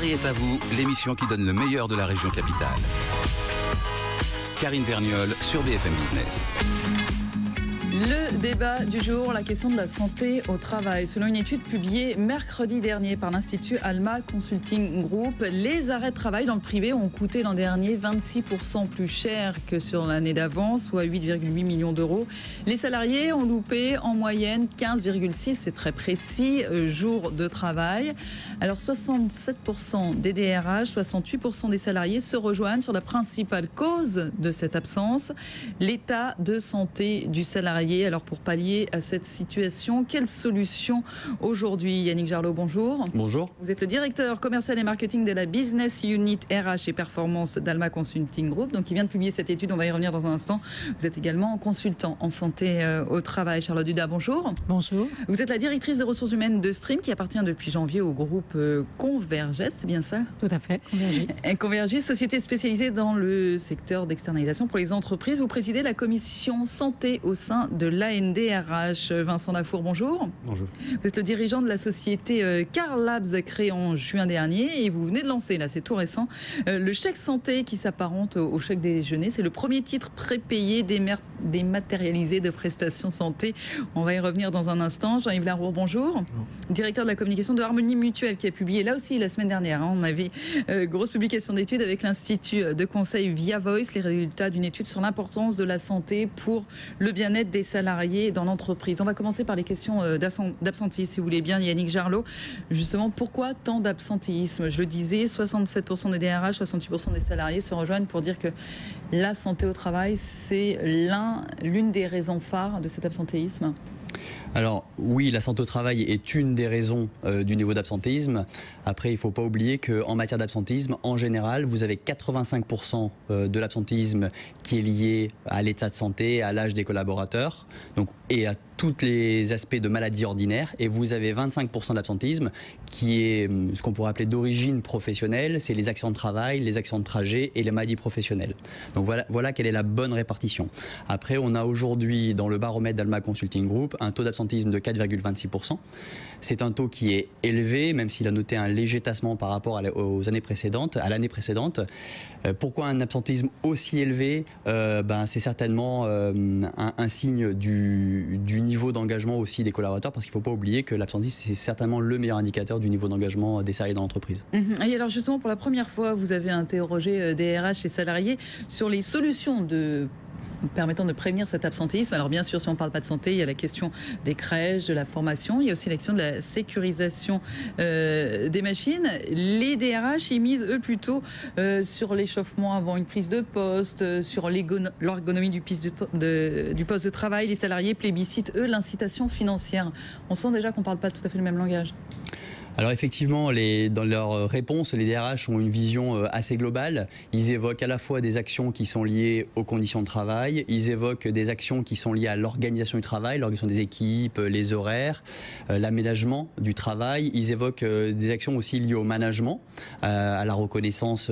Paris est à vous, l'émission qui donne le meilleur de la région capitale. Karine Vergnol sur BFM Business. Le débat du jour, la question de la santé au travail. Selon une étude publiée mercredi dernier par l'Institut Alma Consulting Group, les arrêts de travail dans le privé ont coûté l'an dernier 26% plus cher que sur l'année d'avant, soit 8,8 millions d'euros. Les salariés ont loupé en moyenne 15,6, c'est très précis, jours de travail. Alors 67% des DRH, 68% des salariés se rejoignent sur la principale cause de cette absence, l'état de santé du salarié. Alors pour pallier à cette situation, quelle solution aujourd'hui? Yannick Jarlot, bonjour. Bonjour. Vous êtes le directeur commercial et marketing de la Business Unit RH et Performance d'Alma Consulting Group, donc qui vient de publier cette étude, on va y revenir dans un instant. Vous êtes également consultant en santé au travail. Charlotte Duda, bonjour. Bonjour. Vous êtes la directrice des ressources humaines de Stream, qui appartient depuis janvier au groupe Convergys, c'est bien ça? Tout à fait, Convergys. Convergys, société spécialisée dans le secteur d'externalisation pour les entreprises. Vous présidez la commission santé au sein de l'ANDRH. Vincent Lafour, bonjour. Bonjour. Vous êtes le dirigeant de la société Car Labs, créée en juin dernier, et vous venez de lancer, là c'est tout récent, le chèque santé qui s'apparente au chèque déjeuner. C'est le premier titre prépayé dématérialisé de prestations santé. On va y revenir dans un instant. Jean-Yves Larour, bonjour. Bonjour. Directeur de la communication de Harmonie Mutuelle, qui a publié là aussi la semaine dernière. On avait grosse publication d'études avec l'Institut de conseil Via Voice, les résultats d'une étude sur l'importance de la santé pour le bien-être des salariés dans l'entreprise. On va commencer par les questions d'absentéisme, si vous voulez bien, Yannick Jarlot. Justement, pourquoi tant d'absentéisme? Je le disais, 67% des DRH, 68% des salariés se rejoignent pour dire que la santé au travail, c'est l'une des raisons phares de cet absentéisme. Alors oui, la santé au travail est une des raisons du niveau d'absentéisme. Après, il ne faut pas oublier qu'en matière d'absentéisme, en général, vous avez 85% de l'absentéisme qui est lié à l'état de santé, à l'âge des collaborateurs, donc, et à tous les aspects de maladie ordinaire. Et vous avez 25% d'absentéisme qui est ce qu'on pourrait appeler d'origine professionnelle, c'est les accidents de travail, les accidents de trajet et les maladies professionnelles. Donc voilà quelle est la bonne répartition. Après, on a aujourd'hui dans le baromètre d'Alma Consulting Group un taux d'absentéisme de 4,26%. C'est un taux qui est élevé, même s'il a noté un léger tassement par rapport aux années précédentes, à l'année précédente. Pourquoi un absentéisme aussi élevé? C'est certainement un signe du niveau d'engagement aussi des collaborateurs, parce qu'il ne faut pas oublier que l'absentéisme, c'est certainement le meilleur indicateur du niveau d'engagement des salariés dans l'entreprise. Et alors justement, pour la première fois, vous avez interrogé des RH et salariés sur les solutions permettant de prévenir cet absentéisme. Alors bien sûr, si on ne parle pas de santé, il y a la question des crèches, de la formation, il y a aussi la question de la sécurisation des machines. Les DRH, ils misent eux plutôt sur l'échauffement avant une prise de poste, sur l'ergonomie du poste de travail. Les salariés plébiscitent eux l'incitation financière. On sent déjà qu'on ne parle pas tout à fait le même langage. Alors effectivement, dans leurs réponses, les DRH ont une vision assez globale. Ils évoquent à la fois des actions qui sont liées aux conditions de travail, ils évoquent des actions qui sont liées à l'organisation du travail, l'organisation des équipes, les horaires, l'aménagement du travail. Ils évoquent des actions aussi liées au management, à la reconnaissance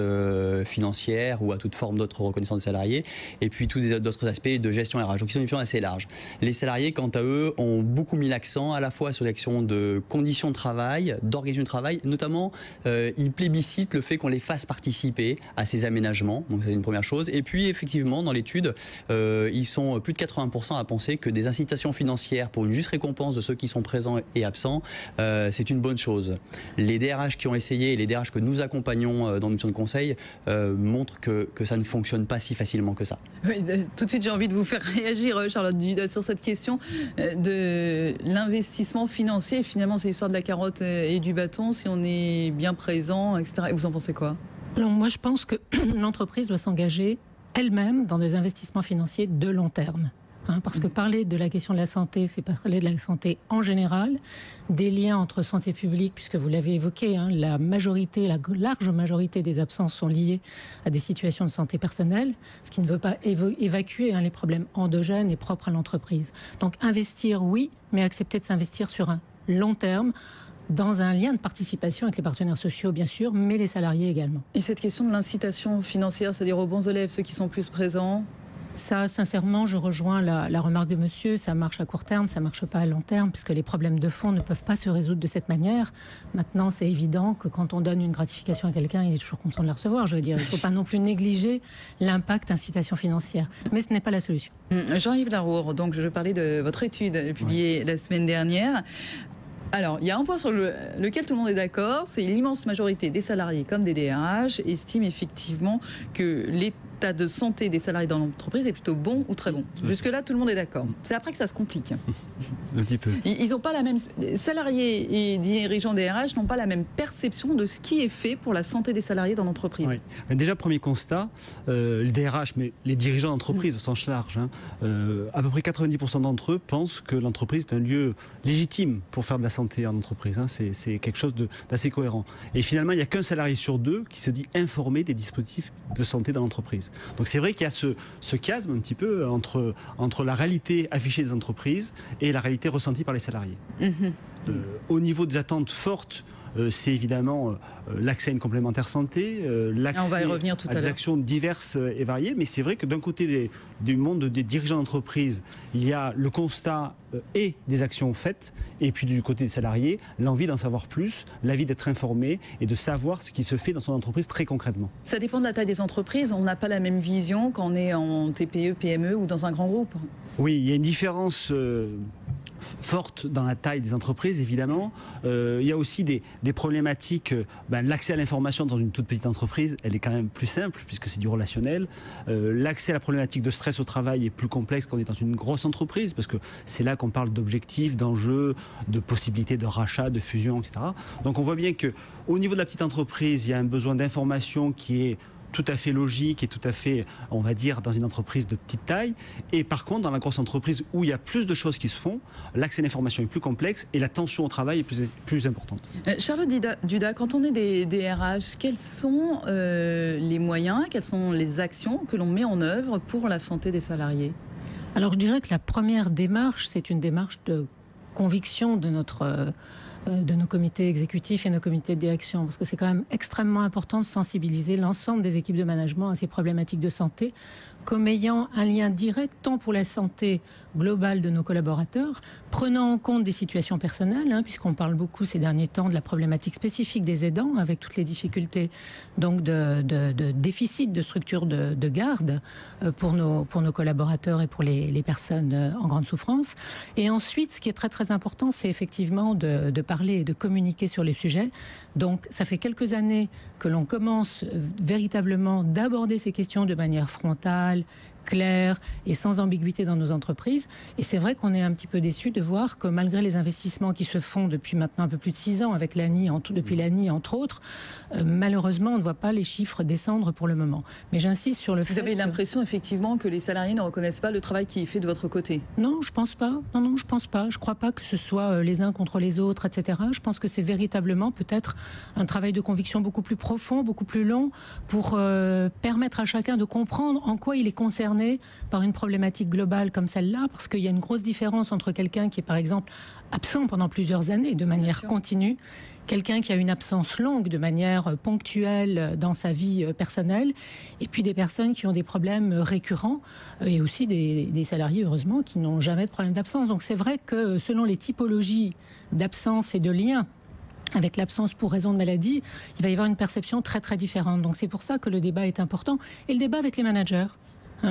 financière ou à toute forme d'autre reconnaissance des salariés, et puis tous d'autres aspects de gestion RH. Donc ils ont une vision assez large. Les salariés, quant à eux, ont beaucoup mis l'accent à la fois sur l'action de conditions de travail, d'organisation du travail, notamment ils plébiscitent le fait qu'on les fasse participer à ces aménagements, donc c'est une première chose. Et puis effectivement dans l'étude, ils sont plus de 80% à penser que des incitations financières pour une juste récompense de ceux qui sont présents et absents, c'est une bonne chose. Les DRH qui ont essayé et les DRH que nous accompagnons dans nos missions de conseil montrent que ça ne fonctionne pas si facilement que ça. Oui, tout de suite j'ai envie de vous faire réagir, Charlotte Duda, sur cette question de l'investissement financier. Finalement, c'est l'histoire de la carotte et du bâton, si on est bien présent, etc. Et vous en pensez quoi? Alors moi, je pense que l'entreprise doit s'engager elle-même dans des investissements financiers de long terme. Parce que parler de la question de la santé, c'est parler de la santé en général, des liens entre santé publique, puisque vous l'avez évoqué, la large majorité des absences sont liées à des situations de santé personnelle, ce qui ne veut pas évacuer les problèmes endogènes et propres à l'entreprise. Donc investir, oui, mais accepter de s'investir sur un long terme, dans un lien de participation avec les partenaires sociaux, bien sûr, mais les salariés également. Et cette question de l'incitation financière, c'est-à-dire aux bons élèves, ceux qui sont plus présents, Ça, sincèrement, je rejoins la remarque de monsieur. Ça marche à court terme, ça ne marche pas à long terme, puisque les problèmes de fond ne peuvent pas se résoudre de cette manière. Maintenant, c'est évident que quand on donne une gratification à quelqu'un, il est toujours content de la recevoir. Je veux dire, il ne faut pas non plus négliger l'impact incitation financière. Mais ce n'est pas la solution. Jean-Yves Laroure, donc je parlais de votre étude publiée la semaine dernière. Alors, il y a un point sur lequel tout le monde est d'accord, c'est l'immense majorité des salariés comme des DRH estiment effectivement que l'état de santé des salariés dans l'entreprise est plutôt bon ou très bon. Jusque-là, tout le monde est d'accord. C'est après que ça se complique. Un petit peu. Ils n'ont pas la même... Salariés et dirigeants DRH n'ont pas la même perception de ce qui est fait pour la santé des salariés dans l'entreprise. Oui. Mais déjà, premier constat, les DRH, mais les dirigeants d'entreprise au sens large, à peu près 90% d'entre eux pensent que l'entreprise est un lieu légitime pour faire de la santé en entreprise. C'est quelque chose d'assez cohérent. Et finalement, il n'y a qu'un salarié sur deux qui se dit informé des dispositifs de santé dans l'entreprise. Donc c'est vrai qu'il y a ce chasme un petit peu entre la réalité affichée des entreprises et la réalité ressentie par les salariés. Au niveau des attentes fortes, c'est évidemment l'accès à une complémentaire santé, l'accès à des actions diverses et variées. Mais c'est vrai que d'un côté du monde des dirigeants d'entreprise, il y a le constat et des actions faites, et puis du côté des salariés, l'envie d'en savoir plus, l'envie d'être informé et de savoir ce qui se fait dans son entreprise très concrètement. Ça dépend de la taille des entreprises. On n'a pas la même vision quand on est en TPE, PME ou dans un grand groupe. Oui, il y a une différence forte dans la taille des entreprises, évidemment. Il y a aussi des problématiques. L'accès à l'information dans une toute petite entreprise, elle est quand même plus simple, puisque c'est du relationnel. L'accès à la problématique de stress au travail est plus complexe quand on est dans une grosse entreprise, parce que c'est là qu'on parle d'objectifs, d'enjeux, de possibilités de rachat, de fusion, etc. Donc on voit bien qu'au niveau de la petite entreprise, il y a un besoin d'information qui est tout à fait logique et tout à fait, on va dire, dans une entreprise de petite taille. Et par contre, dans la grosse entreprise où il y a plus de choses qui se font, l'accès à l'information est plus complexe et la tension au travail est plus importante. Charlotte Duda, quand on est des RH, quels sont les moyens, quelles sont les actions que l'on met en œuvre pour la santé des salariés ? Alors je dirais que la première démarche, c'est une démarche de conviction de nos comités exécutifs et nos comités de direction, parce que c'est quand même extrêmement important de sensibiliser l'ensemble des équipes de management à ces problématiques de santé, comme ayant un lien direct tant pour la santé globale de nos collaborateurs, prenant en compte des situations personnelles, puisqu'on parle beaucoup ces derniers temps de la problématique spécifique des aidants, avec toutes les difficultés donc de déficit de structures de garde pour nos collaborateurs et pour les personnes en grande souffrance. Et ensuite, ce qui est très très important, c'est effectivement de parler et de communiquer sur les sujets. Donc ça fait quelques années que l'on commence véritablement d'aborder ces questions de manière frontale, claire et sans ambiguïté dans nos entreprises. Et c'est vrai qu'on est un petit peu déçus de voir que malgré les investissements qui se font depuis maintenant un peu plus de 6 ans avec l'ANI, depuis l'ANI entre autres, malheureusement on ne voit pas les chiffres descendre pour le moment. Mais j'insiste sur le fait... Vous avez l'impression effectivement que les salariés ne reconnaissent pas le travail qui est fait de votre côté ? Non, je pense pas. Non, je pense pas. Je crois pas que ce soit les uns contre les autres, etc. Je pense que c'est véritablement peut-être un travail de conviction beaucoup plus profond, beaucoup plus long, pour permettre à chacun de comprendre en quoi il est concerné par une problématique globale comme celle-là, parce qu'il y a une grosse différence entre quelqu'un qui est par exemple absent pendant plusieurs années de manière continue, quelqu'un qui a une absence longue de manière ponctuelle dans sa vie personnelle, et puis des personnes qui ont des problèmes récurrents, et aussi des salariés, heureusement, qui n'ont jamais de problème d'absence. Donc c'est vrai que selon les typologies d'absence et de liens avec l'absence pour raison de maladie, il va y avoir une perception très très différente. Donc c'est pour ça que le débat est important, et le débat avec les managers.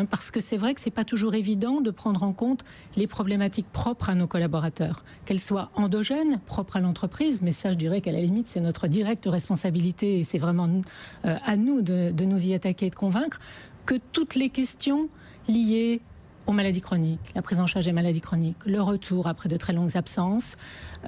Parce que c'est vrai que c'est pas toujours évident de prendre en compte les problématiques propres à nos collaborateurs, qu'elles soient endogènes, propres à l'entreprise, mais ça je dirais qu'à la limite c'est notre directe responsabilité et c'est vraiment à nous de nous y attaquer et de convaincre que toutes les questions liées aux maladies chroniques, la prise en charge des maladies chroniques, le retour après de très longues absences,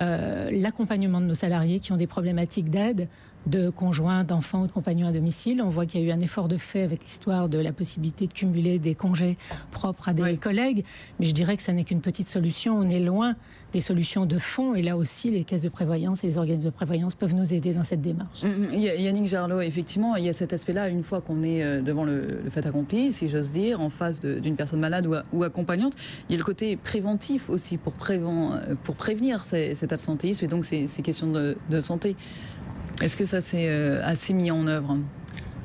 l'accompagnement de nos salariés qui ont des problématiques d'aide, de conjoints, d'enfants ou de compagnons à domicile. On voit qu'il y a eu un effort de fait avec l'histoire de la possibilité de cumuler des congés propres à des collègues, mais je dirais que ça n'est qu'une petite solution. On est loin des solutions de fond, et là aussi les caisses de prévoyance et les organismes de prévoyance peuvent nous aider dans cette démarche. Yannick Gerlot, effectivement, il y a cet aspect-là, une fois qu'on est devant le fait accompli, si j'ose dire, en face d'une personne malade ou accompagnante, il y a le côté préventif aussi pour prévenir cet absentéisme et donc ces questions de santé. Est-ce que ça s'est assez mis en œuvre ?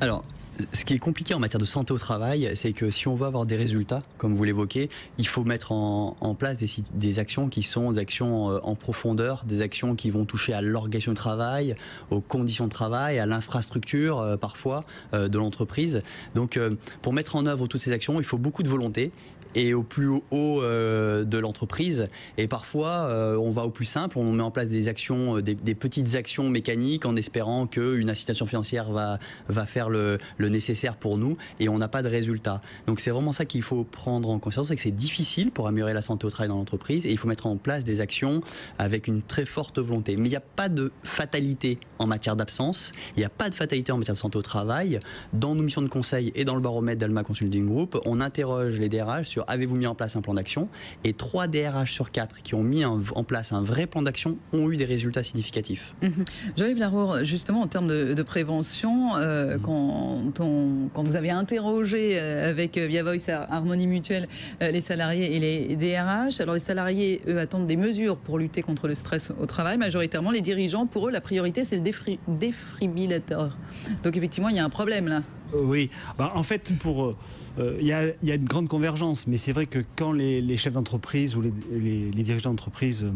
Alors, Ce qui est compliqué en matière de santé au travail, c'est que si on veut avoir des résultats, comme vous l'évoquez, il faut mettre en place des actions qui sont des actions en profondeur, des actions qui vont toucher à l'organisation du travail, aux conditions de travail, à l'infrastructure parfois de l'entreprise. Donc pour mettre en œuvre toutes ces actions, il faut beaucoup de volonté. Et au plus haut de l'entreprise. Et parfois, on va au plus simple, on met en place des actions, des petites actions mécaniques en espérant qu'une incitation financière va faire le nécessaire pour nous et on n'a pas de résultat. Donc c'est vraiment ça qu'il faut prendre en considération, c'est que c'est difficile pour améliorer la santé au travail dans l'entreprise et il faut mettre en place des actions avec une très forte volonté. Mais il n'y a pas de fatalité en matière d'absence, il n'y a pas de fatalité en matière de santé au travail. Dans nos missions de conseil et dans le baromètre d'Alma Consulting Group, on interroge les DRH sur avez-vous mis en place un plan d'action, et 3 DRH sur 4 qui ont mis en place un vrai plan d'action ont eu des résultats significatifs. Jean-Yves Laroure, justement en termes de prévention, quand vous avez interrogé avec Via Voice Harmonie Mutuelle les salariés et les DRH, alors les salariés eux attendent des mesures pour lutter contre le stress au travail. Majoritairement les dirigeants, pour eux la priorité c'est le défibrillateur. Donc effectivement il y a un problème là. Oui, en fait, il y a une grande convergence, mais c'est vrai que quand les chefs d'entreprise ou les dirigeants d'entreprise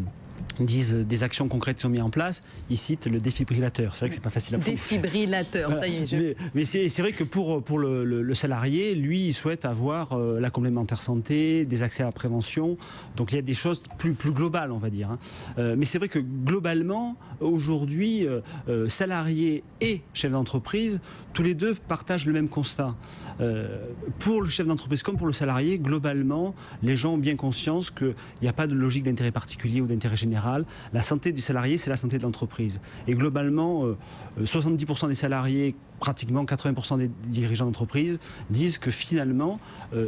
disent des actions concrètes sont mises en place, ils citent le défibrillateur. C'est vrai que c'est pas facile à prononcer. Défibrillateur, voilà. Ça y est. Mais c'est vrai que pour le salarié, lui, il souhaite avoir la complémentaire santé, des accès à la prévention. Donc il y a des choses plus globales, on va dire. Mais c'est vrai que globalement, aujourd'hui, salariés et chefs d'entreprise, tous les deux partagent le même constat. Pour le chef d'entreprise comme pour le salarié, globalement, les gens ont bien conscience qu'il n'y a pas de logique d'intérêt particulier ou d'intérêt général. La santé du salarié, c'est la santé de l'entreprise. Et globalement, 70% des salariés, pratiquement 80% des dirigeants d'entreprise disent que finalement,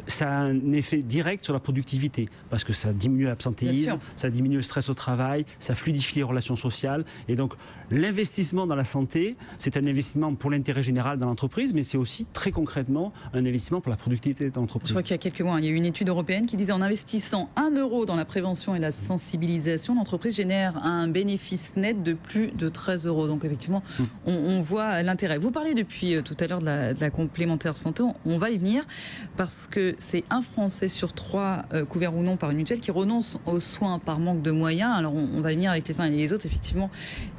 ça a un effet direct sur la productivité. Parce que ça diminue l'absentéisme, ça diminue le stress au travail, ça fluidifie les relations sociales. Et donc, l'investissement dans la santé, c'est un investissement pour l'intérêt général dans l'entreprise, mais c'est aussi très concrètement un investissement pour la productivité de l'entreprise. Je crois qu'il y a quelques mois, il y a eu une étude européenne qui disait en investissant 1 euro dans la prévention et la sensibilisation, l'entreprise génère un bénéfice net de plus de 13 euros. Donc effectivement, on voit l'intérêt. Vous parlez depuis tout à l'heure de la complémentaire santé, on va y venir parce que c'est un Français sur 3, couvert ou non par une mutuelle, qui renonce aux soins par manque de moyens. Alors on va y venir avec les uns et les autres. Effectivement,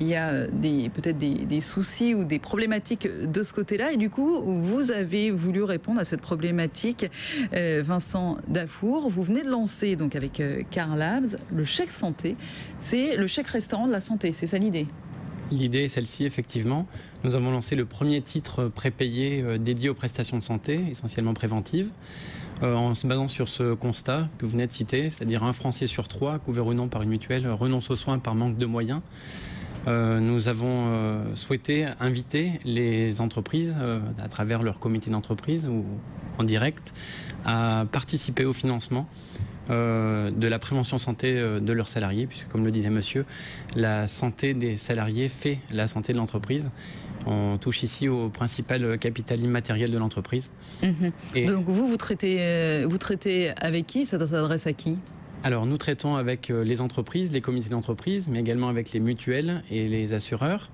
il y a peut-être des soucis ou des problématiques de ce côté-là. Et du coup, vous avez voulu répondre à cette problématique. Vincent Dafour, vous venez de lancer donc avec Car Labs le chèque santé. C'est le chèque restaurant de la santé, c'est ça l'idée? L'idée est celle-ci, effectivement. Nous avons lancé le premier titre prépayé dédié aux prestations de santé, essentiellement préventives, en se basant sur ce constat que vous venez de citer, c'est-à-dire un Français sur 3, couvert ou non par une mutuelle, renonce aux soins par manque de moyens. Nous avons souhaité inviter les entreprises, à travers leur comité d'entreprise ou en direct, à participer au financement de la prévention santé de leurs salariés, puisque comme le disait monsieur, la santé des salariés fait la santé de l'entreprise. On touche ici au principal capital immatériel de l'entreprise. Et donc vous traitez avec qui? Ça s'adresse à qui? Alors nous traitons avec les entreprises, les comités d'entreprise, mais également avec les mutuelles et les assureurs.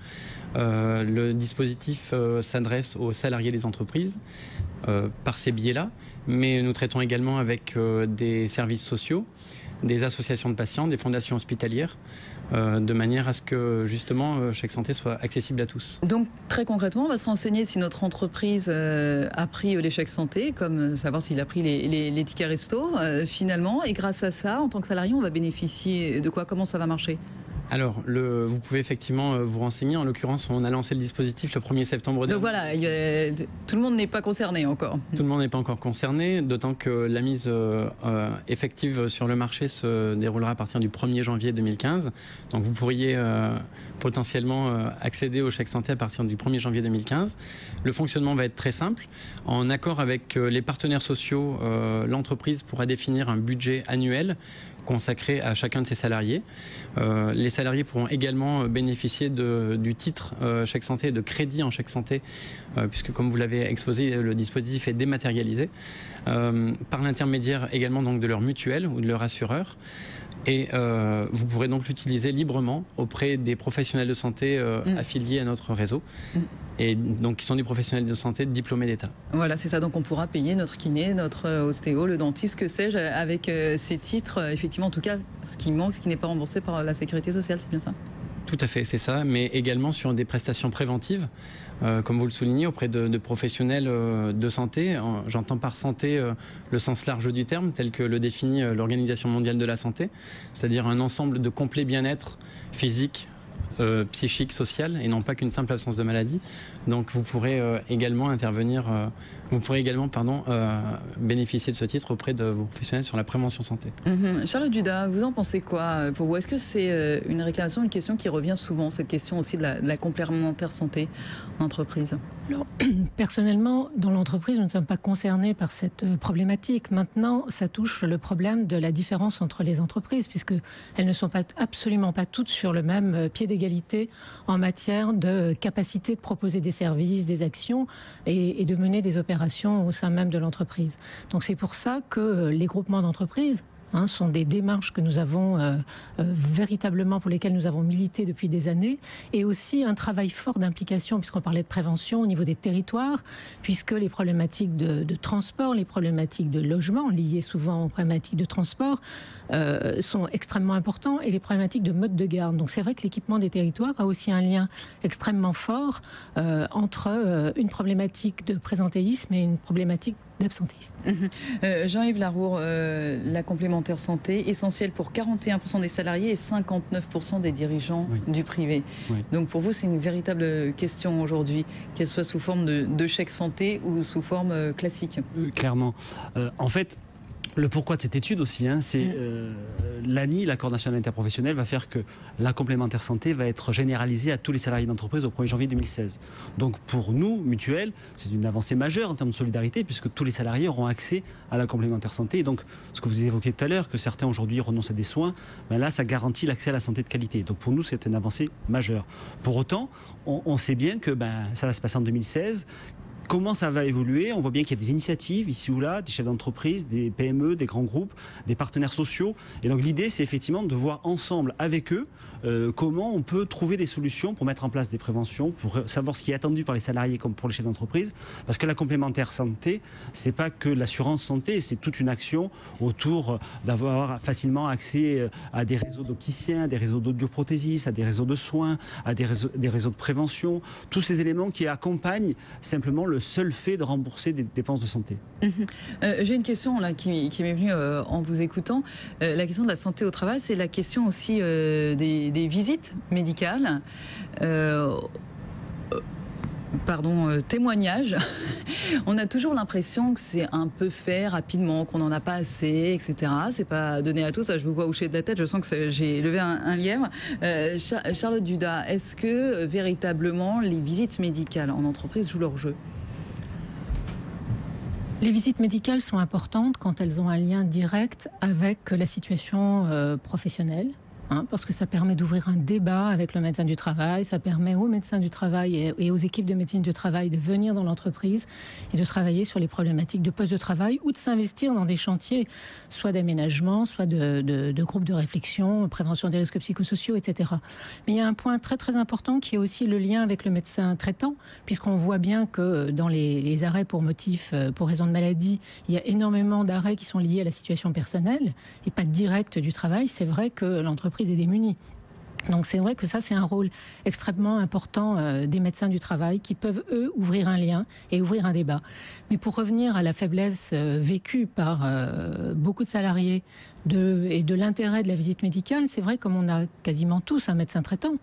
Le dispositif s'adresse aux salariés des entreprises par ces biais-là, mais nous traitons également avec des services sociaux, des associations de patients, des fondations hospitalières, de manière à ce que justement Chèque Santé soit accessible à tous. Donc très concrètement, on va se renseigner si notre entreprise a pris les chèques santé, comme savoir s'il a pris les tickets resto finalement, et grâce à ça, en tant que salarié, on va bénéficier de quoi? Comment ça va marcher? Alors, vous pouvez effectivement vous renseigner. En l'occurrence, on a lancé le dispositif le 1er septembre dernier. Donc voilà, tout le monde n'est pas concerné encore. Tout le monde n'est pas encore concerné, d'autant que la mise effective sur le marché se déroulera à partir du 1er janvier 2015. Donc vous pourriez potentiellement accéder au chèque santé à partir du 1er janvier 2015. Le fonctionnement va être très simple. En accord avec les partenaires sociaux, l'entreprise pourra définir un budget annuel consacré à chacun de ses salariés. Les salariés salariés pourront également bénéficier du titre chèque santé et de crédit en chèque santé, puisque comme vous l'avez exposé, le dispositif est dématérialisé, par l'intermédiaire également donc de leur mutuelle ou de leur assureur. Et vous pourrez donc l'utiliser librement auprès des professionnels de santé affiliés à notre réseau. Et donc qui sont des professionnels de santé diplômés d'État. Voilà, c'est ça. Donc on pourra payer notre kiné, notre ostéo, le dentiste, que sais-je, avec ces titres. Effectivement, en tout cas, ce qui manque, ce qui n'est pas remboursé par la sécurité sociale, c'est bien ça? Tout à fait, c'est ça, mais également sur des prestations préventives, comme vous le soulignez, auprès de professionnels de santé. J'entends par santé le sens large du terme, tel que le définit l'Organisation mondiale de la santé, c'est-à-dire un ensemble de complets bien-être physique, psychique, social, et non pas qu'une simple absence de maladie. Donc vous pourrez également bénéficier de ce titre auprès de vos professionnels sur la prévention santé. Charlotte Dudas, vous en pensez quoi pour vous? Est-ce que c'est une réclamation, une question qui revient souvent, cette question aussi de la complémentaire santé en entreprise? Alors, personnellement, dans l'entreprise, nous ne sommes pas concernés par cette problématique. Maintenant, ça touche le problème de la différence entre les entreprises, puisqu'elles ne sont absolument pas toutes sur le même pied d'égalité en matière de capacité de proposer des services, des actions et de mener des opérations au sein même de l'entreprise. Donc c'est pour ça que les groupements d'entreprises sont des démarches que nous avons véritablement, pour lesquelles nous avons milité depuis des années, et aussi un travail fort d'implication, puisqu'on parlait de prévention au niveau des territoires, puisque les problématiques de transport, les problématiques de logement, liées souvent aux problématiques de transport, sont extrêmement importants, et les problématiques de mode de garde. Donc c'est vrai que l'équipement des territoires a aussi un lien extrêmement fort entre une problématique de présentéisme et une problématique d'absentéisme. Jean-Yves Laroure, la complémentaire santé, essentielle pour 41% des salariés et 59% des dirigeants du privé. Oui. Donc pour vous, c'est une véritable question aujourd'hui, qu'elle soit sous forme de chèque santé ou sous forme classique. Clairement. En fait, le pourquoi de cette étude aussi, c'est l'ANI, l'accord national interprofessionnel, va faire que la complémentaire santé va être généralisée à tous les salariés d'entreprise au 1er janvier 2016. Donc pour nous, mutuelles, c'est une avancée majeure en termes de solidarité, puisque tous les salariés auront accès à la complémentaire santé. Et donc, ce que vous évoquiez tout à l'heure, que certains aujourd'hui renoncent à des soins, là, ça garantit l'accès à la santé de qualité. Donc pour nous, c'est une avancée majeure. Pour autant, on sait bien que ça va se passer en 2016. Comment ça va évoluer? On voit bien qu'il y a des initiatives ici ou là, des chefs d'entreprise, des PME, des grands groupes, des partenaires sociaux. Et donc l'idée, c'est effectivement de voir ensemble avec eux comment on peut trouver des solutions pour mettre en place des préventions, pour savoir ce qui est attendu par les salariés comme pour les chefs d'entreprise. Parce que la complémentaire santé, c'est pas que l'assurance santé, c'est toute une action autour d'avoir facilement accès à des réseaux d'opticiens, à des réseaux d'audioprothésistes, à des réseaux de soins, à des réseaux de prévention. Tous ces éléments qui accompagnent simplement le seul fait de rembourser des dépenses de santé. J'ai une question là qui m'est venue en vous écoutant. La question de la santé au travail, c'est la question aussi des visites médicales. Témoignages. On a toujours l'impression que c'est un peu fait rapidement, qu'on n'en a pas assez, etc. C'est pas donné à tous. Je vous vois hocher de la tête. Je sens que j'ai levé un lièvre. Charlotte Dudas, est-ce que véritablement les visites médicales en entreprise jouent leur jeu? Les visites médicales sont importantes quand elles ont un lien direct avec la situation professionnelle. Parce que ça permet d'ouvrir un débat avec le médecin du travail, ça permet aux médecins du travail et aux équipes de médecine du travail de venir dans l'entreprise et de travailler sur les problématiques de poste de travail ou de s'investir dans des chantiers, soit d'aménagement, soit de groupes de réflexion, prévention des risques psychosociaux, etc. Mais il y a un point très très important qui est aussi le lien avec le médecin traitant, puisqu'on voit bien que dans les arrêts pour motif, pour raison de maladie, il y a énormément d'arrêts qui sont liés à la situation personnelle et pas direct du travail. C'est vrai que l'entreprise est démunie. Donc c'est vrai que ça, c'est un rôle extrêmement important des médecins du travail qui peuvent, eux, ouvrir un lien et ouvrir un débat. Mais pour revenir à la faiblesse vécue par beaucoup de salariés et de l'intérêt de la visite médicale, c'est vrai, comme on a quasiment tous un médecin traitant,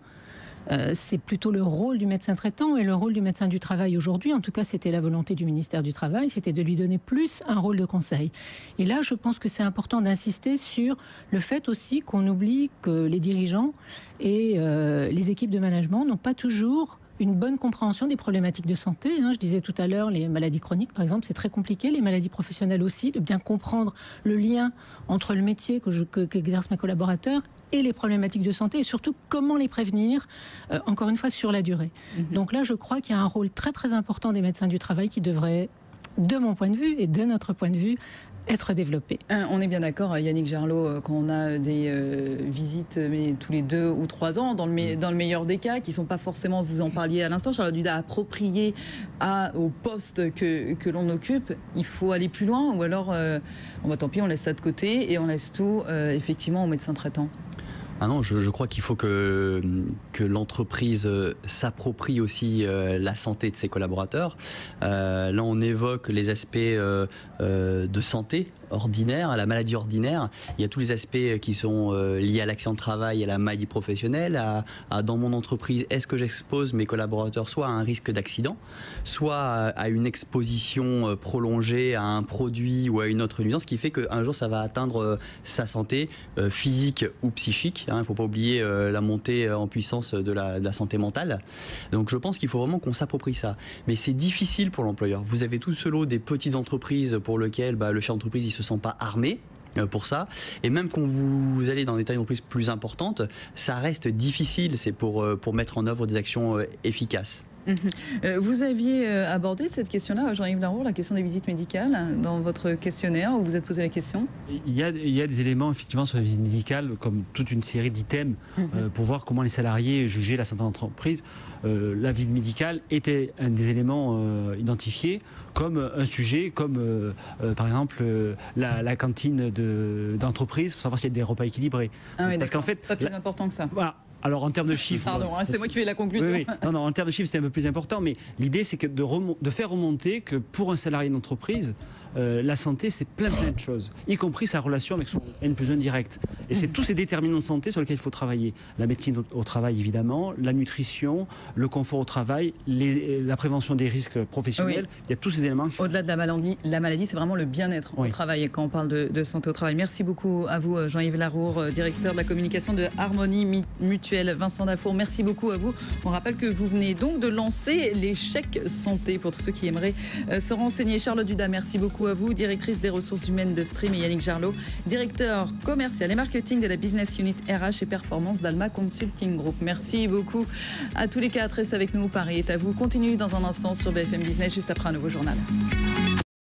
c'est plutôt le rôle du médecin traitant et le rôle du médecin du travail aujourd'hui. En tout cas, c'était la volonté du ministère du Travail, c'était de lui donner plus un rôle de conseil. Et là, je pense que c'est important d'insister sur le fait aussi qu'on oublie que les dirigeants et les équipes de management n'ont pas toujours une bonne compréhension des problématiques de santé. Je disais tout à l'heure, les maladies chroniques, par exemple, c'est très compliqué. Les maladies professionnelles aussi, de bien comprendre le lien entre le métier qu'exercent mes collaborateurs et les problématiques de santé, et surtout comment les prévenir, encore une fois, sur la durée. Donc là, je crois qu'il y a un rôle très très important des médecins du travail qui devrait, de mon point de vue et de notre point de vue, être développé. On est bien d'accord, Yannick Gerlot, quand on a des visites mais tous les 2 ou 3 ans, dans le meilleur des cas, qui ne sont pas forcément, vous en parliez à l'instant, Charlotte Dudas, appropriés au poste que l'on occupe, il faut aller plus loin, ou alors, tant pis, on laisse ça de côté et on laisse tout, effectivement, aux médecins traitants. Ah non, je crois qu'il faut que l'entreprise s'approprie aussi la santé de ses collaborateurs. Là, on évoque les aspects de santé ordinaire, à la maladie ordinaire. Il y a tous les aspects qui sont liés à l'accident de travail, à la maladie professionnelle, dans mon entreprise, est-ce que j'expose mes collaborateurs soit à un risque d'accident, soit à une exposition prolongée à un produit ou à une autre nuisance, qui fait qu'un jour ça va atteindre sa santé physique ou psychique. Il ne faut pas oublier la montée en puissance de la santé mentale. Donc je pense qu'il faut vraiment qu'on s'approprie ça. Mais c'est difficile pour l'employeur. Vous avez tout ce lot des petites entreprises pour lesquelles le chef d'entreprise ne se sent pas armé pour ça. Et même quand vous allez dans des tailles d'entreprise plus importantes, ça reste difficile. C'est pour mettre en œuvre des actions efficaces. Vous aviez abordé cette question-là, Jean-Yves Larour, la question des visites médicales, dans votre questionnaire, où vous vous êtes posé la question? Il y a des éléments, effectivement, sur la visite médicale, comme toute une série d'items, pour voir comment les salariés jugeaient la santé d'entreprise. La visite médicale était un des éléments identifiés comme un sujet, comme par exemple la cantine d'entreprise, pour savoir s'il y a des repas équilibrés. Parce qu'en fait, pas plus important que ça. Voilà. Alors en termes de chiffres... Pardon, c'est moi qui fais la conclusion. Oui. Non, en termes de chiffres, c'était un peu plus important, mais l'idée, c'est que de faire remonter que pour un salarié d'entreprise, la santé, c'est plein de choses, y compris sa relation avec son N+1 direct. Et c'est tous ces déterminants de santé sur lesquels il faut travailler. La médecine au travail, évidemment, la nutrition, le confort au travail, la prévention des risques professionnels. Oui. Il y a tous ces éléments. Au-delà de la maladie, c'est vraiment le bien-être au travail quand on parle de santé au travail. Merci beaucoup à vous, Jean-Yves Larour, directeur de la communication de Harmonie Mutuelle. Vincent Dafour, merci beaucoup à vous. On rappelle que vous venez donc de lancer les chèques santé pour tous ceux qui aimeraient se renseigner. Charlotte Dudas, merci beaucoup à vous, directrice des ressources humaines de Stream, et Yannick Gerlot, directeur commercial et marketing de la business unit RH et performance d'Alma Consulting Group. Merci beaucoup à tous les quatre. Restez avec nous, Paris est à vous. Continue dans un instant sur BFM Business, juste après un nouveau journal.